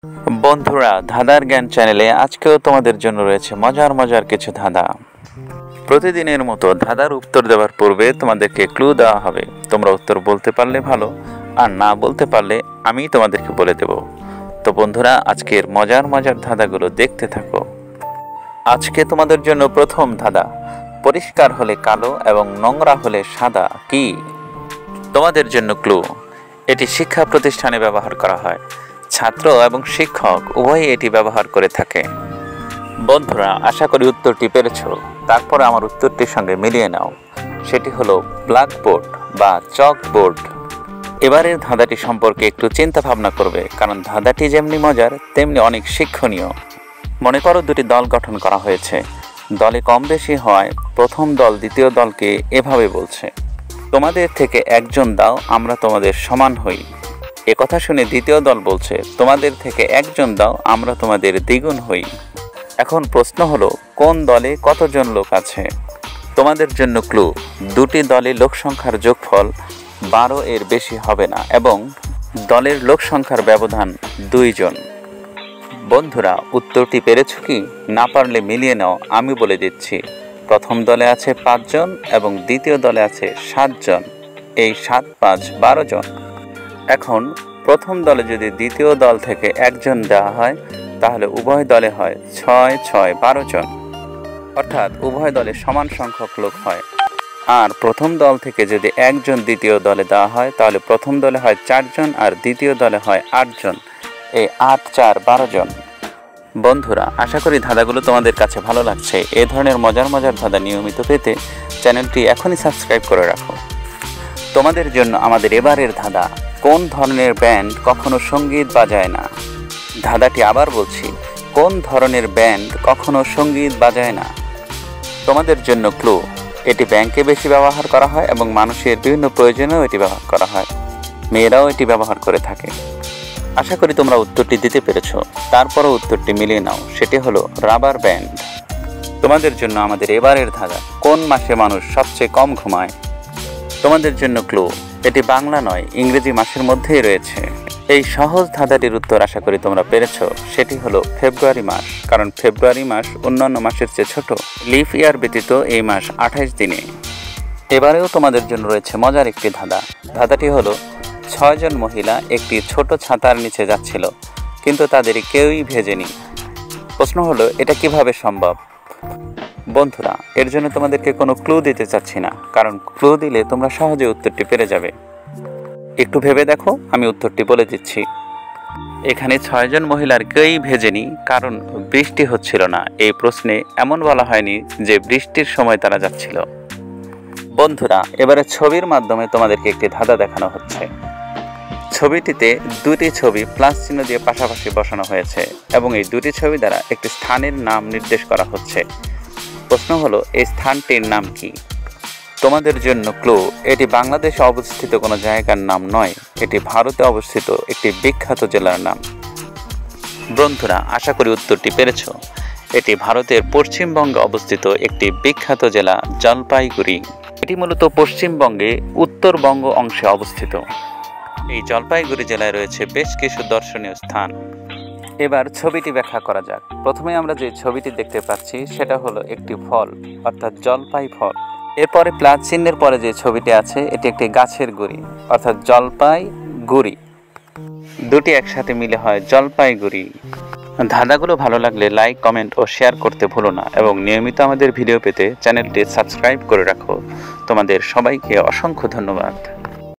বন্ধুরা, ধাঁধার জ্ঞান চ্যানেলে আজকেও তোমাদের জন্য রয়েছে মজার মজার কিছু ধাঁধা। প্রতিদিনের মতো ধাঁধার উত্তর দেওয়ার পূর্বে তোমাদেরকে ক্লু দেওয়া হবে। তোমরা উত্তর বলতে পারলে ভালো, আর না বলতে পারলে আমি তোমাদেরকে বলে দেব। তো বন্ধুরা, আজকের মজার মজার ধাঁধাগুলো দেখতে থাকো। আজকে তোমাদের জন্য প্রথম ধাঁধা, পরিষ্কার হলে কালো এবং নোংরা হলে সাদা কি? তোমাদের জন্য ক্লু, এটি শিক্ষা প্রতিষ্ঠানে ব্যবহার করা হয়। ছাত্র এবং শিক্ষক উভয়ই এটি ব্যবহার করে থাকে। বন্ধুরা, আশা করি উত্তরটি পেরেছ। তারপরে আমার উত্তরটির সঙ্গে মিলিয়ে নাও। সেটি হলো ব্ল্যাকবোর্ড বা চকবোর্ড। এবারের ধাঁধাটি সম্পর্কে একটু চিন্তা ভাবনা করবে, কারণ ধাঁধাটি যেমনি মজার তেমনি অনেক শিক্ষণীয়। মনে করো, দুটি দল গঠন করা হয়েছে। দলে কম বেশি হয় প্রথম দল দ্বিতীয় দলকে এভাবে বলছে, তোমাদের থেকে একজন দাও, আমরা তোমাদের সমান হই। একথা শুনে দ্বিতীয় দল বলছে, তোমাদের থেকে একজন দাও, আমরা তোমাদের দ্বিগুণ হই। এখন প্রশ্ন হলো, কোন দলে কতজন লোক আছে? তোমাদের জন্য ক্লু, দুটি দলে লোক সংখ্যার যোগফল 12 এর বেশি হবে না এবং দলের লোক সংখ্যার ব্যবধান 2 জন। বন্ধুরা, উত্তরটি পেরেছ কি? না পারলে মিলিয়ে নাও, আমি বলে দিচ্ছি। প্রথম দলে আছে 5 জন এবং দ্বিতীয় দলে আছে 7 জন। এই 7 5 12 জন। এখন প্রথম দলে যদি দ্বিতীয় দল থেকে একজন দেওয়া হয়, তাহলে উভয় দলে হয় 6 6 12 জন, অর্থাৎ উভয় দলে সমান সংখ্যক লোক হয়। আর প্রথম দল থেকে যদি একজন দ্বিতীয় দলে দেওয়া হয়, তাহলে প্রথম দলে হয় 4 জন আর দ্বিতীয় দলে হয় 8 জন। এই 8 4 12 জন। বন্ধুরা, আশা করি ধাঁধাগুলো তোমাদের কাছে ভালো লাগছে। এই ধরনের মজার মজার ধাঁধা নিয়মিত পেতে চ্যানেলটি এখনই সাবস্ক্রাইব করে রাখো। তোমাদের জন্য আমাদের এবারের ধাঁধা, কোন ধরনের ব্যান্ড কখনো সঙ্গীত বাজায় না? ধাঁধাটি আবার বলছি, কোন ধরনের ব্যান্ড কখনো সঙ্গীত বাজায় না? তোমাদের জন্য ক্লু, এটি ব্যাংকে বেশি ব্যবহার করা হয় এবং মানুষের বিভিন্ন প্রয়োজনেও এটি ব্যবহার করা হয়। মেয়েরাও এটি ব্যবহার করে থাকে। আশা করি তোমরা উত্তরটি দিতে পেরেছ। তারপরও উত্তরটি মিলিয়ে নাও, সেটি হলো রাবার ব্যান্ড। তোমাদের জন্য আমাদের এবারের ধাঁধা, কোন মাসে মানুষ সবচেয়ে কম ঘুমায়? তোমাদের জন্য ক্লু, এটি বাংলা নয়, ইংরেজি মাসের মধ্যেই রয়েছে। এই সহজ ধাঁধাটির উত্তর আশা করি তোমরা পেরেছ। সেটি হলো ফেব্রুয়ারি মাস, কারণ ফেব্রুয়ারি মাস অন্যান্য মাসের চেয়ে ছোট। লিপ ইয়ার ব্যতীত এই মাস 28 দিনে। এবারেও তোমাদের জন্য রয়েছে মজার একটি ধাঁধা। ধাঁধাটি হলো, 6 জন মহিলা একটি ছোট ছাতার নিচে যাচ্ছিল, কিন্তু তাদের কেউই ভেজেনি। প্রশ্ন হলো, এটা কিভাবে সম্ভব? বন্ধুরা, এর জন্য তোমাদেরকে কোনো ক্লু দিতে চাচ্ছি না, কারণ ক্লু দিলে তোমরা সহজে উত্তরটি পেরে যাবে। একটু ভেবে দেখো, আমি উত্তরটি বলে দিচ্ছি। এখানে 6 জন মহিলার কেউই ভেজেনি, কারণ বৃষ্টি হচ্ছিল না। এই প্রশ্নে এমন বলা হয়নি যে বৃষ্টির সময় তারা যাচ্ছিল। বন্ধুরা, এবারে ছবির মাধ্যমে তোমাদেরকে একটি ধাঁধা দেখানো হচ্ছে। ছবিটিতে দুটি ছবি প্লাস চিহ্ন দিয়ে পাশাপাশি বসানো হয়েছে এবং এই দুটি ছবি দ্বারা একটি স্থানের নাম নির্দেশ করা হচ্ছে। প্রশ্ন হলো, এই স্থানটির নাম কি? তোমাদের জন্য ক্লু, এটি বাংলাদেশে অবস্থিত কোনো জায়গার নাম নয়, এটি ভারতে অবস্থিত একটি বিখ্যাত জেলার নাম। বন্ধুরা, আশা করি উত্তরটি পেরেছ। এটি ভারতের পশ্চিমবঙ্গে অবস্থিত একটি বিখ্যাত জেলা জলপাইগুড়ি। এটি মূলত পশ্চিমবঙ্গে উত্তরবঙ্গ অংশে অবস্থিত। এই জলপাইগুড়ি জেলায় রয়েছে বেশ কিছু দর্শনীয় স্থান। এবার ছবিটি ব্যাখ্যা করা যাক। প্রথমে আমরা যে ছবিটি দেখতে পাচ্ছি সেটা হলো একটি ফল, অর্থাৎ জলপাই ফল। এরপরে প্লাস চিহ্নের পরে যে ছবিটি আছে, এটি একটি গাছের গুড়ি, অর্থাৎ জলপাই গুড়ি। দুটি একসাথে মিলে হয় জলপাইগুড়ি। ধাঁধাগুলো ভালো লাগলে লাইক, কমেন্ট ও শেয়ার করতে ভুলো না এবং নিয়মিত আমাদের ভিডিও পেতে চ্যানেলটি সাবস্ক্রাইব করে রাখো। তোমাদের সবাইকে অসংখ্য ধন্যবাদ।